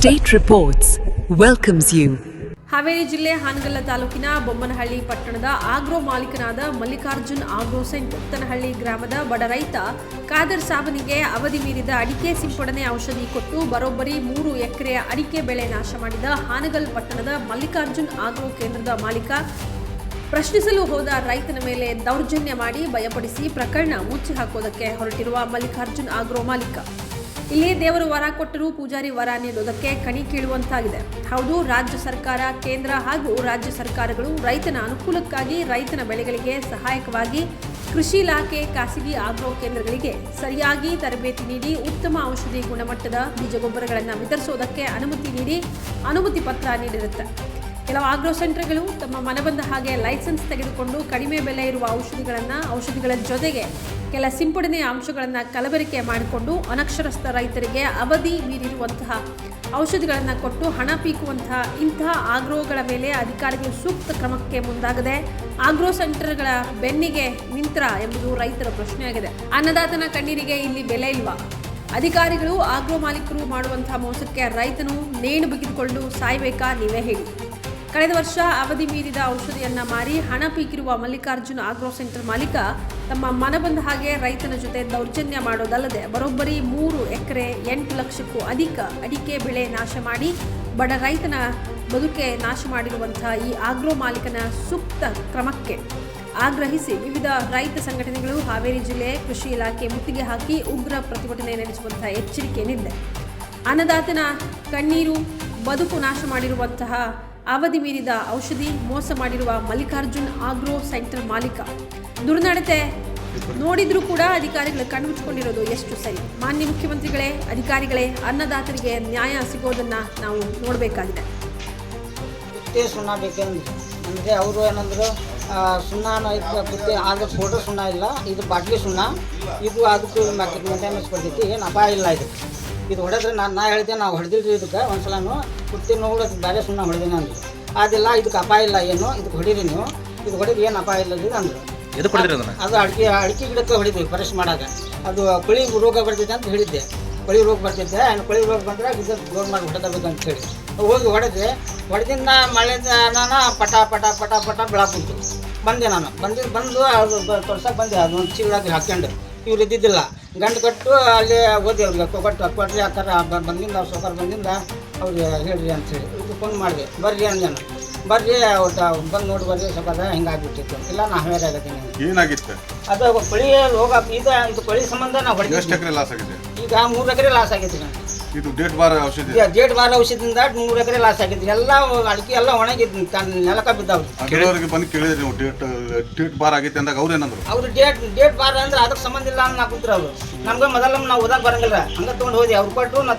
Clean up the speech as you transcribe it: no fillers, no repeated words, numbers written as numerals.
State Reports welcomes you. Haveri ಜಿಲ್ಲೆ ಹಾನಗಲ್ಲ ತಾಲೂಕಿನ ಬೊಮ್ಮನಹಳ್ಳಿ ಪಟ್ಟಣದ ಆಗ್ರೋ ಮಾಲೀಕನಾದ ಮಲ್ಲಿಕಾರ್ಜುನ್ ಆಗ್ರೋ ಸೆಂಟರ್ ಉತ್ತನಹಳ್ಳಿ ಗ್ರಾಮದ ಬಡ ರೈತ ಖಾದರ್ ಸಾಬನಿಗೆ ಅವಧಿ ಮೀರಿದ ಅಡಿಕೆ ಸಿಂಪಡಣೆ ಔಷಧಿ ಕೊಟ್ಟು ಬರೋಬ್ಬರಿ 3 ಎಕರೆ ಅಡಿಕೆ ಬೆಳೆ ನಾಶ ಮಾಡಿದ ಹಾನಗಲ್ ಪಟ್ಟಣದ ಮಲ್ಲಿಕಾರ್ಜುನ್ ಆಗ್ರೋ ಕೇಂದ್ರದ ಮಾಲೀಕ ಪ್ರಶ್ನಿಸಲು ಹೋದ ರೈತನ ಮೇಲೆ ದೌರ್ಜನ್ಯ ಮಾಡಿ ಭಯಪಡಿಸಿ ಪ್ರಕರಣ ಮುಚ್ಚಿ ಹಾಕೋದಕ್ಕೆ ಹೊರಟಿರುವ ಮಲ್ಲಿಕಾರ್ಜುನ್ ಆಗ್ರೋ ಮಾಲೀಕ ಇಲ್ಲಿ ದೇವರು ವರ ಕೊಟ್ಟರೂ ಪೂಜಾರಿ ವರ ನೀಡುವುದಕ್ಕೆ ಕಣಿ ಕೀಳುವಂತಾಗಿದೆ. ಹೌದು, ರಾಜ್ಯ ಸರ್ಕಾರ, ಕೇಂದ್ರ ಹಾಗೂ ರಾಜ್ಯ ಸರ್ಕಾರಗಳು ರೈತನ ಅನುಕೂಲಕ್ಕಾಗಿ ರೈತನ ಬೆಳೆಗಳಿಗೆ ಸಹಾಯಕವಾಗಿ ಕೃಷಿ ಇಲಾಖೆ ಖಾಸಗಿ ಆಗ್ರೋ ಕೇಂದ್ರಗಳಿಗೆ ಸರಿಯಾಗಿ ತರಬೇತಿ ನೀಡಿ ಉತ್ತಮ ಔಷಧಿ ಗುಣಮಟ್ಟದ ಬೀಜಗೊಬ್ಬರಗಳನ್ನು ವಿತರಿಸುವುದಕ್ಕೆ ಅನುಮತಿ ನೀಡಿ ಅನುಮತಿ ಪತ್ರ ನೀಡಿರುತ್ತೆ. ಕೆಲವು ಆಗ್ರೋ ಸೆಂಟರ್ಗಳು ತಮ್ಮ ಮನಬಂದ ಹಾಗೆ ಲೈಸೆನ್ಸ್ ತೆಗೆದುಕೊಂಡು ಕಡಿಮೆ ಬೆಲೆ ಇರುವ ಔಷಧಿಗಳ ಜೊತೆಗೆ ಕೆಲ ಸಿಂಪಡಣೆ ಅಂಶಗಳನ್ನು ಕಲಬೆರಕೆ ಮಾಡಿಕೊಂಡು ಅನಕ್ಷರಸ್ಥ ರೈತರಿಗೆ ಅವಧಿ ಮೀರಿರುವಂತಹ ಔಷಧಿಗಳನ್ನು ಕೊಟ್ಟು ಹಣ ಪೀಕುವಂತಹ ಇಂತಹ ಆಗ್ರೋಗಳ ಮೇಲೆ ಅಧಿಕಾರಿಗಳು ಸೂಕ್ತ ಕ್ರಮಕ್ಕೆ ಮುಂದಾಗದೆ ಆಗ್ರೋ ಸೆಂಟರ್ಗಳ ಬೆನ್ನಿಗೆ ನಿಂತರ ಎಂಬುದು ರೈತರ ಪ್ರಶ್ನೆಯಾಗಿದೆ. ಅನ್ನದಾತನ ಕಣ್ಣೀರಿಗೆ ಇಲ್ಲಿ ಬೆಲೆ ಇಲ್ವಾ? ಅಧಿಕಾರಿಗಳು ಆಗ್ರೋ ಮಾಲೀಕರು ಮಾಡುವಂತಹ ಮೋಸಕ್ಕೆ ರೈತನು ನೇಣು ಬಿಗಿದುಕೊಂಡು ಸಾಯಬೇಕಾ? ನೀವೇ ಹೇಳಿ. ಕಳೆದ ವರ್ಷ ಅವಧಿ ಮೀರಿದ ಔಷಧಿಯನ್ನ ಮಾರಿ ಹಣ ಪೀಕಿರುವ ಮಲ್ಲಿಕಾರ್ಜುನ್ ಆಗ್ರೋ ಸೆಂಟರ್ ಮಾಲೀಕ ತಮ್ಮ ಮನಬಂದ ಹಾಗೆ ರೈತನ ಜೊತೆ ದೌರ್ಜನ್ಯ ಮಾಡೋದಲ್ಲದೆ ಬರೋಬ್ಬರಿ 3 ಎಕರೆ 8 ಲಕ್ಷಕ್ಕೂ ಅಧಿಕ ಅಡಿಕೆ ಬೆಳೆ ನಾಶ ಮಾಡಿ ಬಡ ರೈತನ ಬದುಕೆ ನಾಶ ಮಾಡಿರುವಂತಹ ಈ ಆಗ್ರೋ ಮಾಲೀಕನ ಸೂಕ್ತ ಕ್ರಮಕ್ಕೆ ಆಗ್ರಹಿಸಿ ವಿವಿಧ ರೈತ ಸಂಘಟನೆಗಳು ಹಾವೇರಿ ಜಿಲ್ಲೆ ಕೃಷಿ ಇಲಾಖೆ ಮುತ್ತಿಗೆ ಹಾಕಿ ಉಗ್ರ ಪ್ರತಿಭಟನೆ ನಡೆಸುವಂತಹ ಎಚ್ಚರಿಕೆ ನೀಡಿದೆ. ಅನ್ನದಾತನ ಕಣ್ಣೀರು ಬದುಕು ನಾಶ ಮಾಡಿರುವಂತಹ ಅವಧಿ ಮೀರಿದ ಔಷಧಿ ಮೋಸ ಮಾಡಿರುವ ಮಲ್ಲಿಕಾರ್ಜುನ್ ಆಗ್ರೋ ಸೆಂಟರ್ ಮಾಲೀಕ ದುರ್ನಡತೆ ನೋಡಿದ್ರೂ ಕೂಡ ಅಧಿಕಾರಿಗಳು ಕಣ್ಮುಚ್ಚಿಕೊಂಡಿರೋದು ಎಷ್ಟು ಸರಿ? ಮಾನ್ಯ ಮುಖ್ಯಮಂತ್ರಿಗಳೇ, ಅಧಿಕಾರಿಗಳೇ, ಅನ್ನದಾತರಿಗೆ ನ್ಯಾಯ ಸಿಗೋದನ್ನ ನಾವು ನೋಡಬೇಕಾಗಿದೆ. ಸುಣ್ಣ ಬೇಕಂದ್ರೆ ಅವರು ಏನಂದ್ರು ಸುಣ್ಣ ಐತೆ ಆದ್ರೆ ಫೋಟೋ ಸುಣ್ಣ ಇಲ್ಲ, ಇದು ಬಾಟ್ಲಿ ಸುಣ್ಣ, ಇದು ಅದಕ್ಕೆ ಮೇಂಟೆನೆನ್ಸ್ ಬರ್ತೈತಿ, ಏನು ಅಪಾಯ ಇಲ್ಲ. ಇದು ಹೊಡೆದ್ರೆ ನಾ ಹೇಳಿದೆ, ನಾವು ಹೊಡೆದಿಲ್ರಿ ಇದಕ್ಕೆ ಒಂದ್ಸಲನು ಕುರ್ತಿ ನೋಡೋದು ಬೇರೆ ಸುಣ್ಣ ಹೊಡೆದಿನ ಅಂದ್ರು. ಅದೆಲ್ಲ ಇದಕ್ಕೆ ಅಪಾಯ ಇಲ್ಲ, ಏನು ಇದಕ್ಕೆ ಹೊಡೀರಿ ನೀವು, ಇದು ಹೊಡೆದು ಏನು ಅಪಾಯ ಇಲ್ಲ ಅಂದರು. ಅದು ಅಡಿಕೆ ಗಿಡಕ್ಕೆ ಹೊಡಿದ್ವಿ ಪರೀಕ್ಷೆ ಮಾಡಾಗ. ಅದು ಕೊಳಿ ರೋಗ ಬರ್ತೈತೆ ಅಂತ ಹೇಳಿದ್ದೆ. ಕೊಳಿ ರೋಗ ಬರ್ತೈತೆ, ಕೊಳಿ ರೋಗ ಬಂದ್ರೆ ಇದು ಜೋರು ಮಾಡಿ ಹೊಡೆದಬೇಕು ಅಂತ ಹೇಳಿ ಹೋಗಿ ಹೊಡೆದಿಂದ ಮಳೆದ ನಾನು ಪಟ ಪಟ ಪಟ ಪಟ ಬೆಳಕುಂಟು ಬಂದೆ. ನಾನು ಬಂದು ಅದು ತೋರ್ಸಕ್ಕೆ ಬಂದೆ. ಅದು ಒಂದು ಚೀಲಕ್ಕೆ ಹಾಕ್ಕೊಂಡು ಇವ್ರು ಇದ್ದಿದ್ದಿಲ್ಲ, ಗಂಡು ಕಟ್ಟು ಅಲ್ಲಿ ಓದಿ ಅವ್ರಿಗೆ ಕೊಟ್ರಿ ಆ ಥರ ಬಂದಿಂದ ಅವ್ರು ಸೌಕರ್ ಬಂದಿಂದ ಅವ್ರಿಗೆ ಹೇಳ್ರಿ ಅಂಥೇಳಿ ಇದು ಫೋನ್ ಮಾಡಿದೆ. ಬರ್ರಿ ಅಂದೇನು, ಬರ್ರಿ ಒಟ್ಟು ಬಂದು ನೋಡಿ ಬರ್ರಿ ಸೌಕರ್ಯ ಹಿಂಗಾಗ್ಬಿಟ್ಟಿತ್ತು. ಇಲ್ಲ ನಾ ಹಾವೇರಿ ಆಗತ್ತೀನಿ. ಏನಾಗಿತ್ತು ಅದು ಕೊಳಿ ರೋಗ ಇದು ಕೊಳಿ ಸಂಬಂಧ ನಾವು ಹೊಡೆದ ಲಾಸ್ ಆಗಿದೆ. ಈಗ 3 ಎಕರೆ ಲಾಸ್ ಆಗೈತಿ. ಇದು ಡೇಟ್ ಬಾರ್ ಔಷಧಿ ಔಷಧಿಯಿಂದ 3 ಎಕರೆ ಲಾಸ್ ಆಗೈತಿ. ಎಲ್ಲ ಅಡಿಕೆ ಎಲ್ಲ ಒಣಗಿದ್ ನೆಲಕ ಬಿದ್ದಾವ್ರಿ. ಕೆಲವರಿಗೆ ಬಂದು ಕೇಳಿದ್ರಿ ನೀವು ಡೇಟ್ ಬಾರ್ ಆಗೈತೆ ಅಂದಾಗ ಅವ್ರು ಏನಂದ್ರು? ಅವ್ರು ಡೇಟ್ ಬಾರ್ ಅಂದ್ರೆ ಅದಕ್ಕೆ ಸಂಬಂಧ ಇಲ್ಲ ಅಂತ ನಾ ಕೂತ್ರ. ಅವ್ರು ನಮ್ಗೆ ಮೊದಲ ನಾವು ಓದಾಕ್ ಬರಂಗಿಲ್ಲ, ಹಂಗ ತೊಗೊಂಡು ಹೋದಿ. ಅವ್ರು ಕೊಟ್ಟರು ನಾ